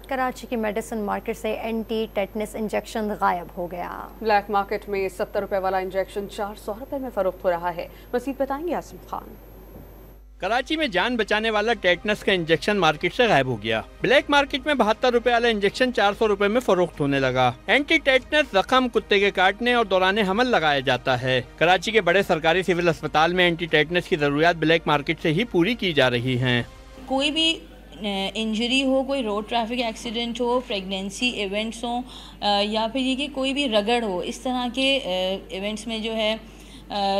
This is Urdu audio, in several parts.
کراچی کی میڈیسن مارکیٹ سے اینٹی ٹیٹنس انجیکشن غائب ہو گیا۔ بلیک مارکیٹ میں 70 روپے والا انجیکشن 400 روپے میں فروخت ہو رہا ہے۔ مزید بتائیں گے عاصم خان۔ کراچی میں جان بچانے والا ٹیٹنس کا انجیکشن مارکیٹ سے غائب ہو گیا۔ بلیک مارکیٹ میں 72 روپے والا انجیکشن 400 روپے میں فروخت ہونے لگا۔ اینٹی ٹیٹنس زخم کتے کے کاٹنے اور دوران حمل لگایا جاتا ہے۔ کراچی کے بڑے سرکاری سول اسپتال میں اینٹی ٹیٹنس کی ضروریات بلیک مارکیٹ سے ہی پوری کی جا رہی ہیں۔ کوئی بھی انجری ہو، کوئی روڈ ٹریفک ایکسیڈنٹ ہو، پریگنینسی ایونٹس ہوں یا پھر یہ کہ کوئی بھی رگڑ ہو، اس طرح کے ایونٹس میں جو ہے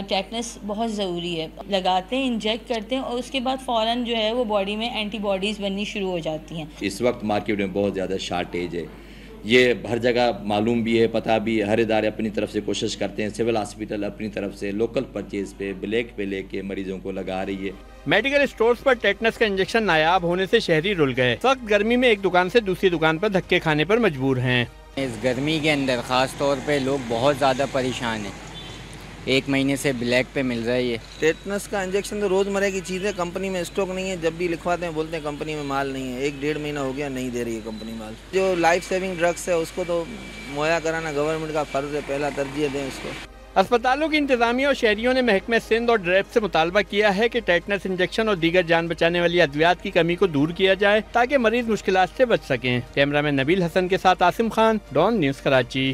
ٹیٹنس بہت ضروری ہے۔ لگاتے ہیں، انجیکٹ کرتے ہیں اور اس کے بعد فوراً جو ہے وہ باڈی میں اینٹی باڈیز بننی شروع ہو جاتی ہیں۔ اس وقت مارکیٹ میں بہت زیادہ شارٹیج ہے، یہ ہر جگہ معلوم بھی ہے، پتہ بھی، ہر ادارے اپنی طرف سے کوشش کرتے ہیں، سول ہاسپٹل اپنی طرف سے لوکل پرچیز پہ بلیک پہ لے کے مریضوں کو لگا رہی ہے۔ میڈیکل اسٹورز پر ٹیٹنس کا انجیکشن نایاب ہونے سے شہری رل گئے۔ سخت گرمی میں ایک دکان سے دوسری دکان پر دھکے کھانے پر مجبور ہیں۔ اس گرمی کے اندر خاص طور پہ لوگ بہت زیادہ پریشان ہیں۔ 1 مہینے سے بلیک پہ مل رہا ہے یہ ٹیٹنس کا انجیکشن۔ تو روزمرہ کی چیز ہے، کمپنی میں اسٹاک نہیں ہے، جب بھی لکھواتے ہیں بولتے ہیں کمپنی میں مال نہیں ہے۔ 1-1.5 مہینہ ہو گیا نہیں دے رہی ہے کمپنی مال۔ جو لائف سیونگ ڈرگس ہے اس کو تو مہیا کرانا گورنمنٹ کا فرض ہے، پہلا ترجیح دیں اس کو۔ اسپتالوں کی انتظامیہ اور شہریوں نے محکمہ سندھ اور ڈریب سے مطالبہ کیا ہے کہ ٹیٹنس انجیکشن اور دیگر جان بچانے والی ادویات کی کمی کو دور کیا جائے تاکہ مریض مشکلات سے بچ سکیں۔ کیمرہ مین نبیل حسن کے ساتھ عاصم خان، ڈان نیوز کراچی۔